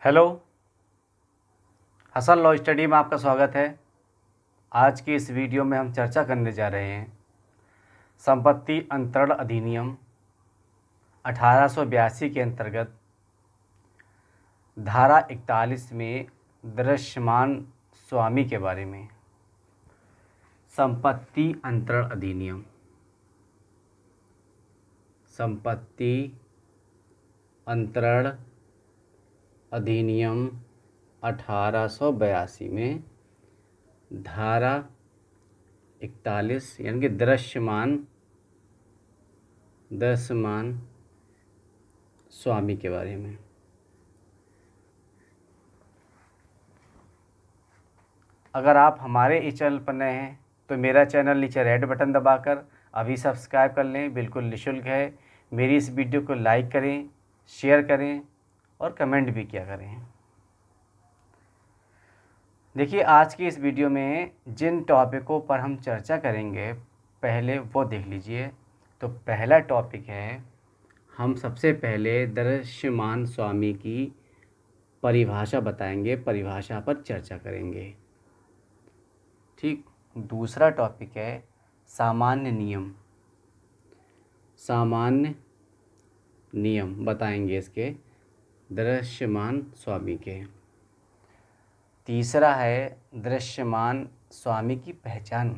Hello, Hasan law study में आपका स्वागत है। आज की इस वीडियो में हम चर्चा करने जा रहे हैं संपत्ति अंतरण अधिनियम 1882 के अंतर्गत धारा 41 में दृश्यमान स्वामी के बारे में। संपत्ति अंतरण अधिनियम, संपत्ति अंतरण अधिनियम 1882 में धारा 41 यानी कि दृश्यमान स्वामी के बारे में। अगर आप हमारे इस चैनल पर नए हैं तो मेरा चैनल नीचे रेड बटन दबाकर अभी सब्सक्राइब कर लें, बिल्कुल निःशुल्क है। मेरी इस वीडियो को लाइक करें, शेयर करें और कमेंट भी किया करें। देखिए, आज की इस वीडियो में जिन टॉपिकों पर हम चर्चा करेंगे पहले वो देख लीजिए। तो पहला टॉपिक है, हम सबसे पहले दृश्यमान स्वामी की परिभाषा बताएंगे, परिभाषा पर चर्चा करेंगे। ठीक। दूसरा टॉपिक है सामान्य नियम, सामान्य नियम बताएंगे इसके दृश्यमान स्वामी के। तीसरा है दृश्यमान स्वामी की पहचान,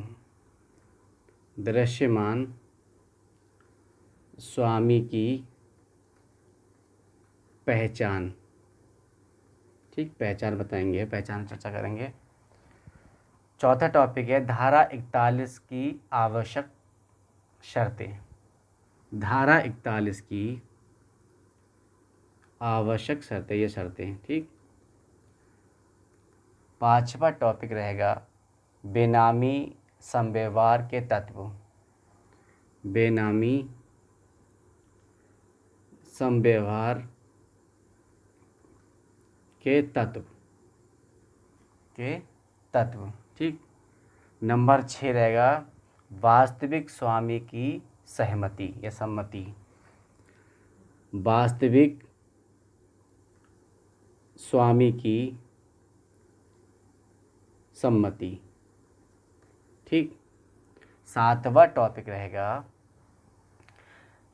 दृश्यमान स्वामी की पहचान। ठीक, पहचान बताएंगे, पहचान चर्चा करेंगे। चौथा टॉपिक है धारा 41 की आवश्यक शर्तें, धारा 41 की आवश्यक शर्तें, ये शर्तें। ठीक। पांचवा टॉपिक रहेगा बेनामी समव्यवहार के तत्व, बेनामी समव्यवहार के तत्व, ठीक। नंबर 6 रहेगा वास्तविक स्वामी की सहमति या सम्मति, वास्तविक स्वामी की सम्मति। ठीक। सातवां टॉपिक रहेगा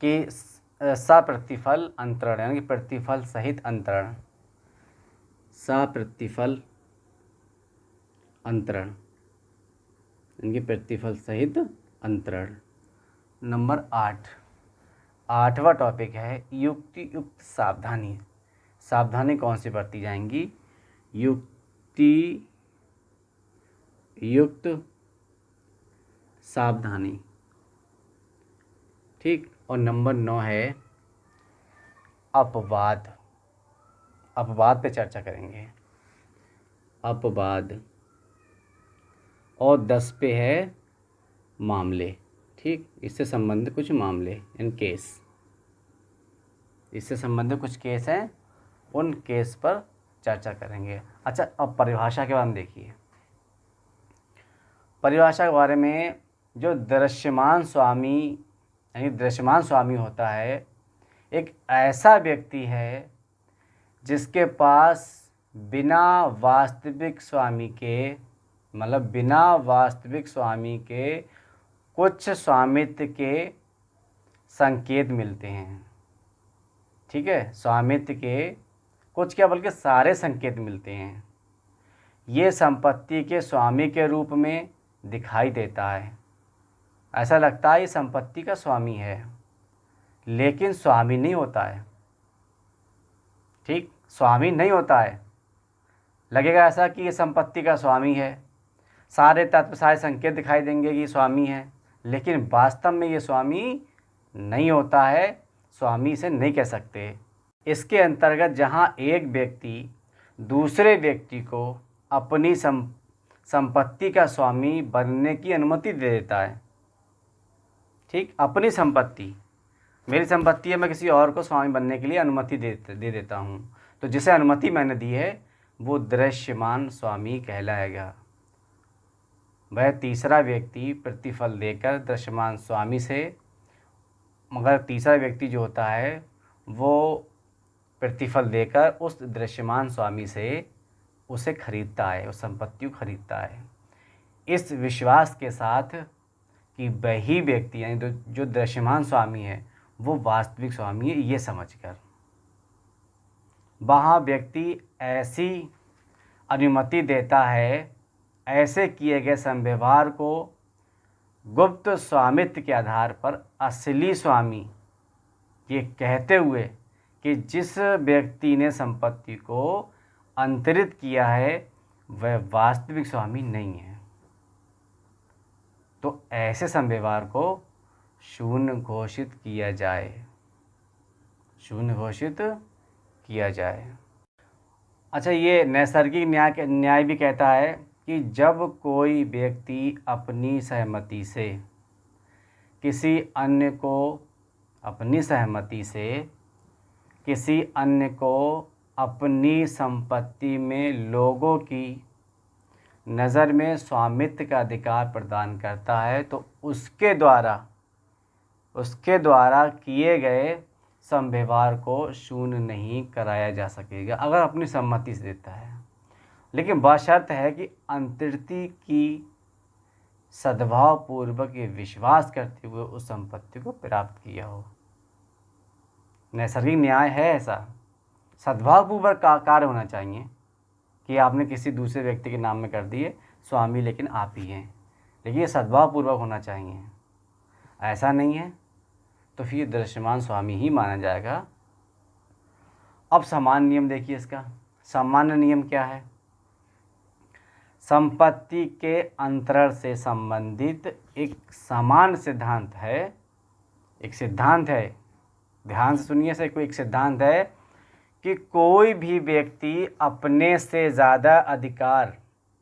कि सप्रतिफल अंतरण यानी कि प्रतिफल सहित अंतरण, सप्रतिफल अंतरण यानी कि प्रतिफल सहित अंतरण। नंबर 8, आठवां टॉपिक है युक्ति युक्त सावधानी, सावधानी कौन सी बरती जाएंगी, युक्ति युक्त सावधानी। ठीक। और नंबर 9 है अपवाद, अपवाद पे चर्चा करेंगे, अपवाद। और 10 पे है मामले। ठीक, इससे संबंधित कुछ मामले इन केस, इससे संबंधित कुछ केस हैं, उन केस पर चर्चा करेंगे। अच्छा, अब परिभाषा के बारे में देखिए। परिभाषा के बारे में, जो दृश्यमान स्वामी यानी दृश्यमान स्वामी होता है, एक ऐसा व्यक्ति है जिसके पास बिना वास्तविक स्वामी के, मतलब बिना वास्तविक स्वामी के कुछ स्वामित्व के संकेत मिलते हैं। ठीक है, स्वामित्व के कुछ क्या बल्कि सारे संकेत मिलते हैं। ये संपत्ति के स्वामी के रूप में दिखाई देता है, ऐसा लगता है ये संपत्ति का स्वामी है, लेकिन स्वामी नहीं होता है। ठीक, स्वामी नहीं होता है। लगेगा ऐसा कि ये संपत्ति का स्वामी है, सारे तत्व सारे संकेत दिखाई देंगे कि स्वामी है, लेकिन वास्तव में ये स्वामी नहीं होता है, स्वामी इसे नहीं कह सकते। इसके अंतर्गत जहाँ एक व्यक्ति दूसरे व्यक्ति को अपनी संपत्ति का स्वामी बनने की अनुमति दे देता है। ठीक, अपनी संपत्ति, मेरी संपत्ति है, मैं किसी और को स्वामी बनने के लिए अनुमति दे देता हूँ, तो जिसे अनुमति मैंने दी है वो दृश्यमान स्वामी कहलाएगा। वह तीसरा व्यक्ति प्रतिफल देकर दृश्यमान स्वामी से, मगर तीसरा व्यक्ति जो होता है वो प्रतिफल देकर उस दृश्यमान स्वामी से उसे खरीदता है, उस संपत्ति को खरीदता है, इस विश्वास के साथ कि वही व्यक्ति यानी जो दृश्यमान स्वामी है वो वास्तविक स्वामी है, ये समझकर वहाँ व्यक्ति ऐसी अनुमति देता है ऐसे किए गए संव्यवहार को गुप्त स्वामित्व के आधार पर असली स्वामी ये कहते हुए कि जिस व्यक्ति ने संपत्ति को अंतरित किया है वह वास्तविक स्वामी नहीं है। तो ऐसे संव्यवहार को शून्य घोषित किया जाए, शून्य घोषित किया जाए। अच्छा, ये नैसर्गिक न्याय भी कहता है कि जब कोई व्यक्ति अपनी सहमति से किसी अन्य को अपनी संपत्ति में लोगों की नज़र में स्वामित्व का अधिकार प्रदान करता है तो उसके द्वारा किए गए संव्यवहार को शून्य नहीं कराया जा सकेगा अगर अपनी सम्मति से देता है, लेकिन बशर्त है कि अंतर्ति की सद्भावपूर्वक ये विश्वास करते हुए उस संपत्ति को प्राप्त किया हो। नैसर्गिक न्याय है ऐसा, सद्भावपूर्वक का कार्य होना चाहिए कि आपने किसी दूसरे व्यक्ति के नाम में कर दिए स्वामी लेकिन आप ही हैं, लेकिन ये सद्भावपूर्वक होना चाहिए। ऐसा नहीं है तो फिर दृश्यमान स्वामी ही माना जाएगा। अब सामान्य नियम देखिए इसका। सामान्य नियम क्या है? संपत्ति के अंतरण से संबंधित एक समान सिद्धांत है, एक सिद्धांत है, ध्यान से सुनिए, से कोई एक सिद्धांत है कि कोई भी व्यक्ति अपने से ज़्यादा अधिकार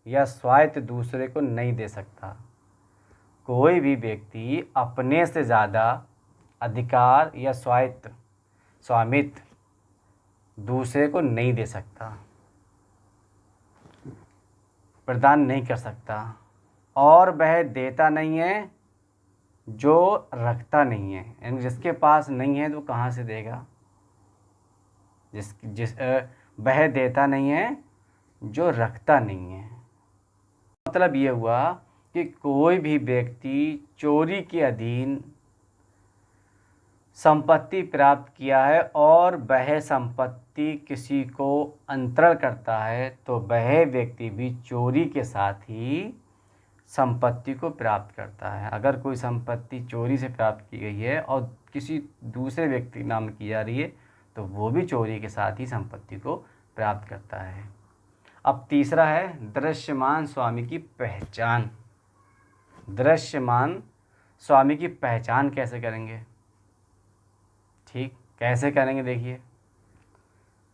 या स्वामित्व दूसरे को नहीं दे सकता। कोई भी व्यक्ति अपने से ज़्यादा अधिकार या स्वामित्व दूसरे को नहीं दे सकता, प्रदान नहीं कर सकता, और वह देता नहीं है जो रखता नहीं है। यानी जिसके पास नहीं है तो कहाँ से देगा? वह देता नहीं है जो रखता नहीं है। मतलब ये हुआ कि कोई भी व्यक्ति चोरी के अधीन संपत्ति प्राप्त किया है और वह संपत्ति किसी को अंतरण करता है तो वह व्यक्ति भी चोरी के साथ ही संपत्ति को प्राप्त करता है। अगर कोई संपत्ति चोरी से प्राप्त की गई है और किसी दूसरे व्यक्ति के नाम की जा रही है तो वो भी चोरी के साथ ही संपत्ति को प्राप्त करता है। अब तीसरा है दृश्यमान स्वामी की पहचान। दृश्यमान स्वामी की पहचान कैसे करेंगे? ठीक, कैसे करेंगे देखिए।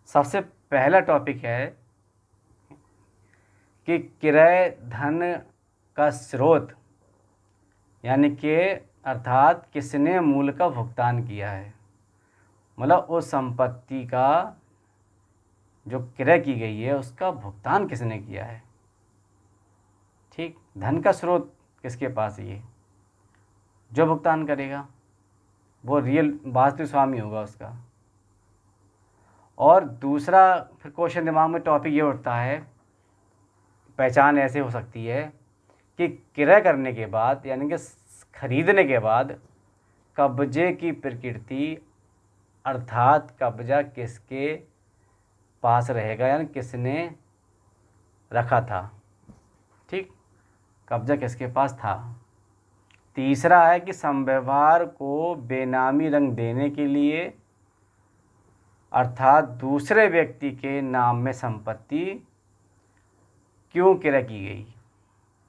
सबसे पहला टॉपिक है कि क्रय धन का स्रोत, यानी कि अर्थात किसने मूल का भुगतान किया है, मतलब उस संपत्ति का जो क्रय की गई है उसका भुगतान किसने किया है। ठीक, धन का स्रोत किसके पास है, ये जो भुगतान करेगा वो रियल वास्तविक स्वामी होगा उसका। और दूसरा फिर क्वेश्चन दिमाग में टॉपिक ये उठता है, पहचान ऐसे हो सकती है कि क्रय करने के बाद यानी कि खरीदने के बाद कब्जे की प्रकृति अर्थात कब्जा किसके पास रहेगा, यानी किसने रखा था। ठीक, कब्जा किसके पास था। तीसरा है कि संव्यवहार को बेनामी रंग देने के लिए अर्थात दूसरे व्यक्ति के नाम में संपत्ति क्यों क्रय की गई,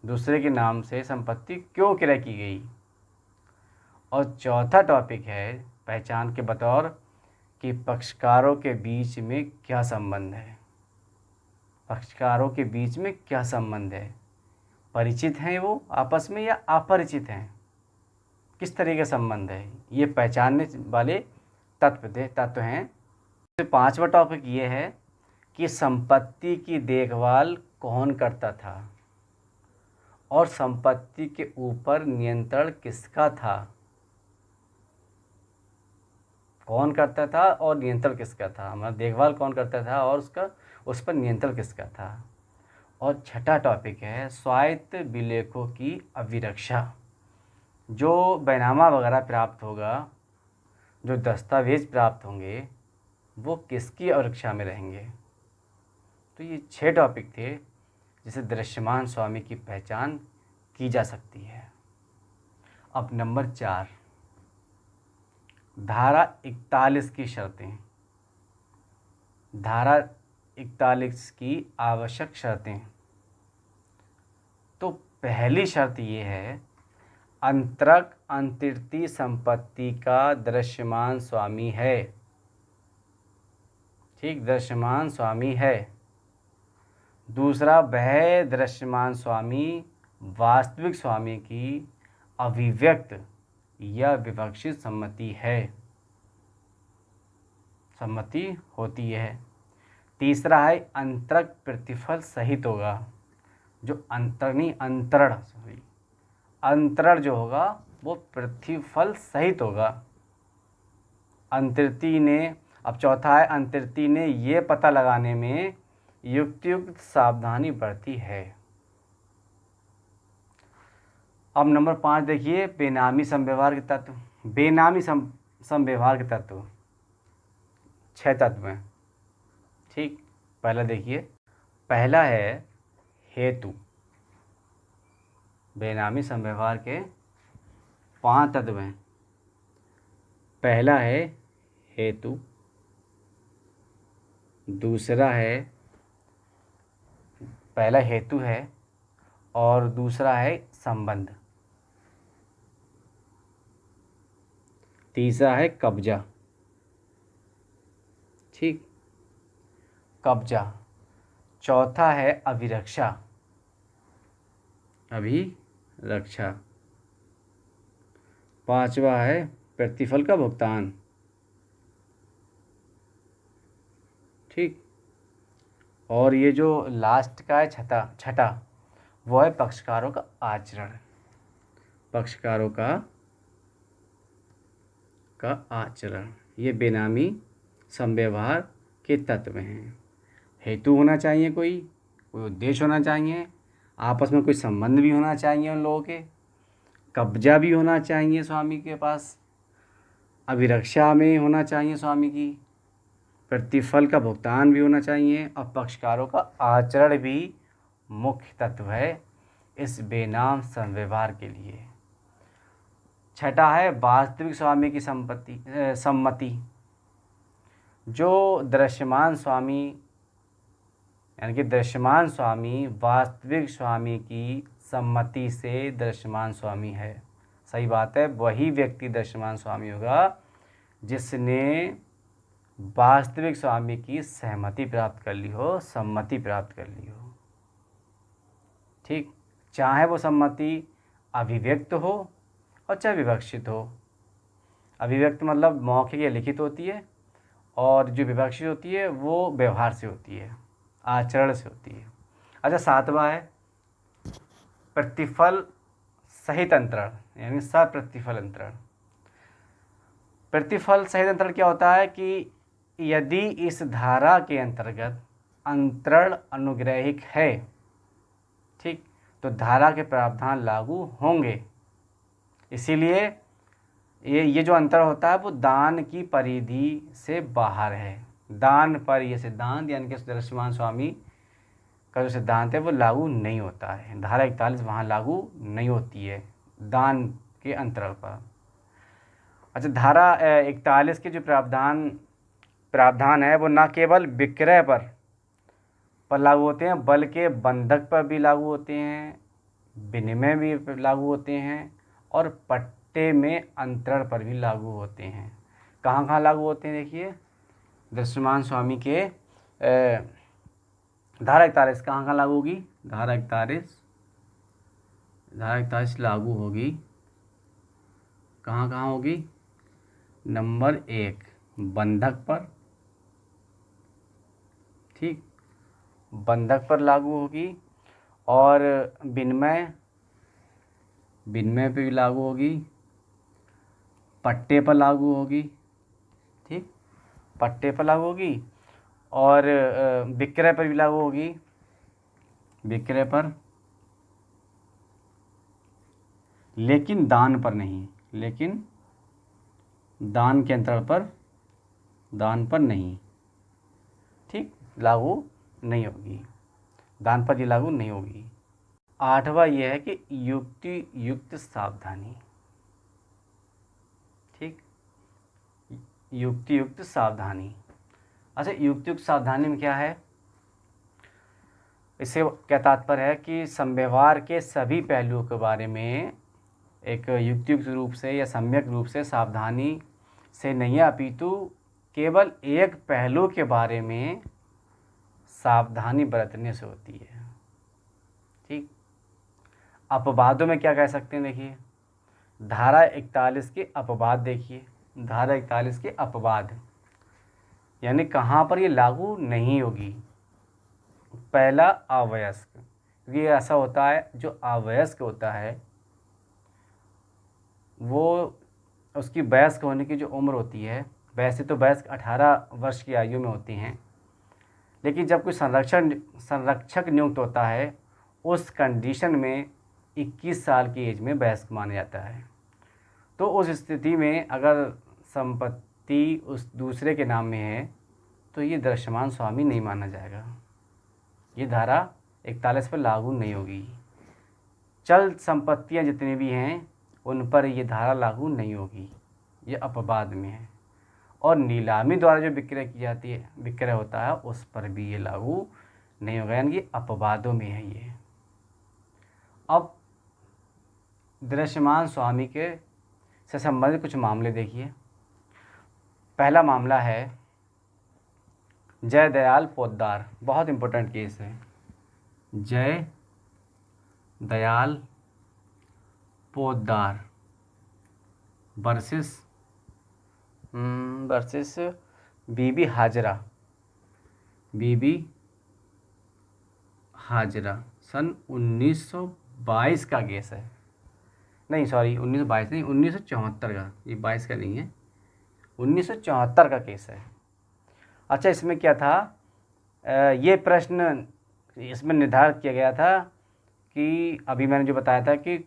दूसरे के नाम से संपत्ति क्यों क्रय की गई। और चौथा टॉपिक है पहचान के बतौर कि पक्षकारों के बीच में क्या संबंध है। पक्षकारों के बीच में क्या संबंध है, परिचित हैं वो आपस में या अपरिचित हैं, किस तरह का संबंध है, ये पहचानने वाले तत्व हैं। तो पांचवा टॉपिक ये है कि संपत्ति की देखभाल कौन करता था और संपत्ति के ऊपर नियंत्रण किसका था। कौन करता था और नियंत्रण किसका था, मतलब देखभाल कौन करता था और उसका उस पर नियंत्रण किसका था। और छठा टॉपिक है स्वायत्त विलेखों की अभिरक्षा। जो बैनामा वगैरह प्राप्त होगा, जो दस्तावेज प्राप्त होंगे, वो किसकी अभिरक्षा में रहेंगे। तो ये 6 टॉपिक थे जिसे दृश्यमान स्वामी की पहचान की जा सकती है। अब नंबर 4, धारा 41 की शर्तें। धारा 41 की आवश्यक शर्तें। तो पहली शर्त ये है, अंतरक अंतर्ती संपत्ति का दृश्यमान स्वामी है। ठीक, दृश्यमान स्वामी है। दूसरा, वह दृश्यमान स्वामी वास्तविक स्वामी की अभिव्यक्त या विवक्षित सम्मति है, सम्मति होती है। तीसरा है अंतरक प्रतिफल सहित होगा। जो अंतरण जो होगा वो प्रतिफल सहित होगा। अंतर्ती ने, अब चौथा है अंतर्ती ने ये पता लगाने में युक्त सावधानी बरती है। अब नंबर 5 देखिए, बेनामी समव्यवहार के तत्व। बेनामी समव्यवहार के तत्व 6 तत्व हैं। ठीक, पहला देखिए, पहला है हेतु। बेनामी समव्यवहार के 5 तत्व हैं। पहला है हेतु, दूसरा है, पहला हेतु है और दूसरा है संबंध, तीसरा है कब्जा। ठीक, कब्जा। चौथा है अभिरक्षा, अभिरक्षा। पांचवा है प्रतिफल का भुगतान। ठीक, और ये जो लास्ट का है छठा, वो है पक्षकारों का आचरण। पक्षकारों का आचरण, ये बेनामी समव्यवहार के तत्व हैं। हेतु होना चाहिए, कोई उद्देश्य होना चाहिए, आपस में कोई संबंध भी होना चाहिए उन लोगों के, कब्जा भी होना चाहिए स्वामी के पास, अभिरक्षा में होना चाहिए स्वामी की, प्रतिफल का भुगतान भी होना चाहिए और पक्षकारों का आचरण भी मुख्य तत्व है इस बेनाम समव्यवहार के लिए। छठा है वास्तविक स्वामी की सम्मति। जो दृश्यमान स्वामी, यानी कि दृश्यमान स्वामी वास्तविक स्वामी की सम्मति से दृश्यमान स्वामी है। सही बात है, वही व्यक्ति दृश्यमान स्वामी होगा जिसने वास्तविक स्वामी की सहमति प्राप्त कर ली हो, सम्मति प्राप्त कर ली हो। ठीक, चाहे वो सम्मति अभिव्यक्त हो और चाहे विवक्षित हो। अभिव्यक्त मतलब मौखिक या लिखित होती है, और जो विवक्षित होती है वो व्यवहार से होती है, आचरण से होती है। अच्छा, 7वां है प्रतिफल सहित अंतरण, यानी सप्रतिफल अंतरण। प्रतिफल सहित अंतरण क्या होता है कि यदि इस धारा के अंतर्गत अंतरण अनुग्रहिक है, ठीक, तो धारा के प्रावधान लागू होंगे। इसीलिए ये जो अंतर होता है वो दान की परिधि से बाहर है। दान पर ये सिद्धांत, यानी कि दृश्यमान स्वामी का जो सिद्धांत है वो लागू नहीं होता है। धारा 41 वहाँ लागू नहीं होती है दान के अंतराल पर। अच्छा, धारा 41 के जो प्रावधान है वो न केवल विक्रय पर लागू होते हैं, बल्कि बंधक पर भी लागू होते हैं, विनिमय भी लागू होते हैं और पट्टे में अंतरण पर भी लागू होते हैं। कहाँ कहाँ लागू होते हैं देखिए, दृश्यमान स्वामी के धारा 41 कहाँ कहाँ लागू होगी। धारा 41 लागू होगी, कहाँ कहाँ होगी। नंबर 1 बंधक पर, ठीक, बंधक पर लागू होगी, और विनिमय पे भी लागू होगी, पट्टे पर लागू होगी। पट्टे पर लागू होगी और विक्रय पर भी लागू होगी, विक्रय पर, लेकिन दान पर नहीं, लेकिन दान के अंतराल पर, दान पर नहीं, ठीक, लागू नहीं होगी, दान पर ये लागू नहीं होगी। 8वां ये है कि युक्ति युक्त सावधानी, ठीक, युक्ति युक्त सावधानी। अच्छा, युक्ति युक्त सावधानी में क्या है, इससे क्या तात्पर्य है कि संव्यवहार के सभी पहलुओं के बारे में एक युक्तियुक्त रूप से या सम्यक रूप से सावधानी से नहीं, अपितु केवल एक पहलू के बारे में सावधानी बरतने से होती है, ठीक। अपवादों में क्या कह सकते हैं, देखिए धारा 41 के अपवाद देखिए, धारा 41 के अपवाद, यानी कहाँ पर ये लागू नहीं होगी। पहला अवयस्क, क्योंकि ये ऐसा होता है जो अवयस्क होता है वो उसकी वयस्क होने की जो उम्र होती है, वैसे तो वयस्क 18 वर्ष की आयु में होती हैं, लेकिन जब कोई संरक्षक नियुक्त होता है उस कंडीशन में 21 साल की एज में वयस्क माना जाता है। तो उस स्थिति में अगर संपत्ति उस दूसरे के नाम में है तो ये दृश्यमान स्वामी नहीं माना जाएगा, ये धारा 41 पर लागू नहीं होगी। चल संपत्तियां जितनी भी हैं उन पर ये धारा लागू नहीं होगी, ये अपवाद में है। और नीलामी द्वारा जो विक्रय की जाती है, विक्रय होता है, उस पर भी ये लागू नहीं होगा, यानी कि अपवादों में है ये। अब दृश्यमान स्वामी के से संबंधित कुछ मामले देखिए। पहला मामला है जय दयाल पोद्दार, बहुत इंपॉर्टेंट केस है, जय दयाल पोद्दार वर्सेस बीबी हाजरा, बीबी हाजरा, सन 1922 का केस है, नहीं सॉरी 1922 नहीं, 1974 का, ये 22 का नहीं है, 1974 का केस है। अच्छा, इसमें क्या था, ये प्रश्न इसमें निर्धारित किया गया था कि अभी मैंने जो बताया था कि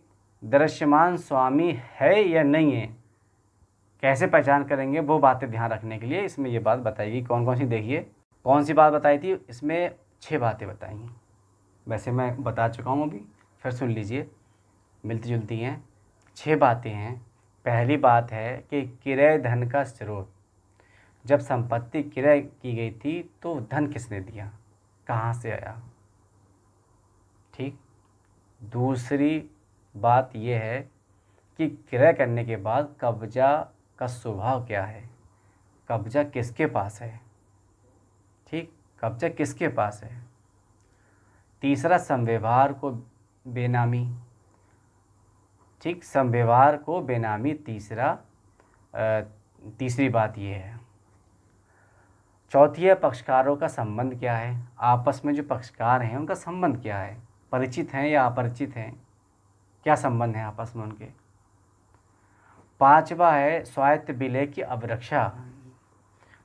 दृश्यमान स्वामी है या नहीं है, कैसे पहचान करेंगे, वो बातें ध्यान रखने के लिए इसमें ये बात बताएगी। कौन कौन सी, देखिए कौन सी बात बताई थी, इसमें 6 बातें बताई हैं, वैसे मैं बता चुका हूँ अभी, फिर सुन लीजिए, मिलती जुलती हैं। 6 बातें हैं। पहली बात है कि क्रय धन का स्रोत, जब संपत्ति क्रय की गई थी तो धन किसने दिया, कहाँ से आया, ठीक। दूसरी बात यह है कि क्रय करने के बाद कब्जा का स्वभाव क्या है, कब्जा किसके पास है, ठीक, कब्जा किसके पास है। तीसरा, संव्यवहार को बेनामी, ठीक, संव्यवहार को बेनामी, तीसरी बात यह है। चौथी है पक्षकारों का संबंध क्या है, आपस में जो पक्षकार हैं उनका संबंध क्या है, परिचित हैं या अपरिचित हैं, क्या संबंध है आपस में उनके। 5वां है स्वायत्त विलेय की अवरक्षा,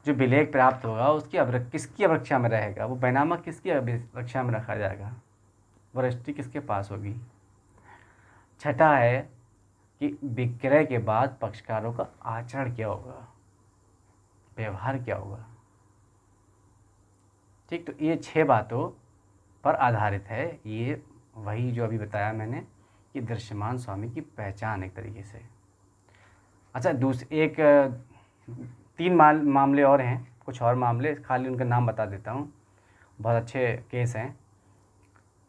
जो विलेय प्राप्त होगा उसकी किसकी अवरक्षा में रहेगा, वो बैनामा किसकी अवरक्षा में रखा जाएगा, वो रजिस्ट्री किसके पास होगी। 6ठा है कि विक्रय के बाद पक्षकारों का आचरण क्या होगा, व्यवहार क्या होगा, ठीक। तो ये 6 बातों पर आधारित है, ये वही जो अभी बताया मैंने कि दृश्यमान स्वामी की पहचान एक तरीके से। अच्छा, एक 3 मामले और हैं, कुछ और मामले, खाली उनका नाम बता देता हूँ, बहुत अच्छे केस हैं।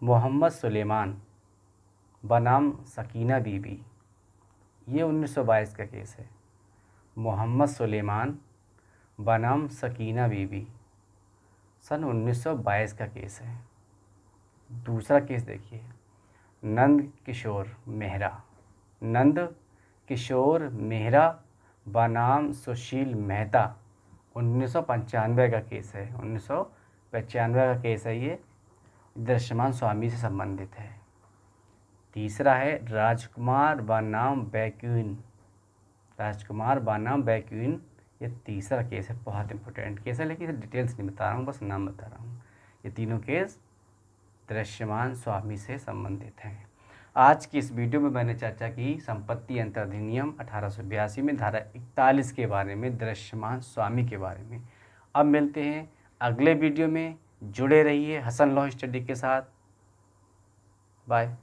मोहम्मद सुलेमान बनाम सकीना बीबी, ये 1922 का केस है। मोहम्मद सुलेमान बनाम सकीना बीबी, सन 1922 का केस है। दूसरा केस देखिए, नंद किशोर मेहरा बनाम सुशील मेहता, 1995 का केस है, 1995 का केस है, ये दृश्यमान स्वामी से संबंधित है। तीसरा है राजकुमार बनाम बैक्यून, ये तीसरा केस है, बहुत इंपॉर्टेंट केस है, लेकिन इसे डिटेल्स नहीं बता रहा हूँ, बस नाम बता रहा हूँ। ये तीनों केस दृश्यमान स्वामी से संबंधित हैं। आज की इस वीडियो में मैंने चर्चा की संपत्ति अंतर अधिनियम 1882 में धारा 41 के बारे में, दृश्यमान स्वामी के बारे में। अब मिलते हैं अगले वीडियो में, जुड़े रहिए हसन लॉ स्टडी के साथ। बाय।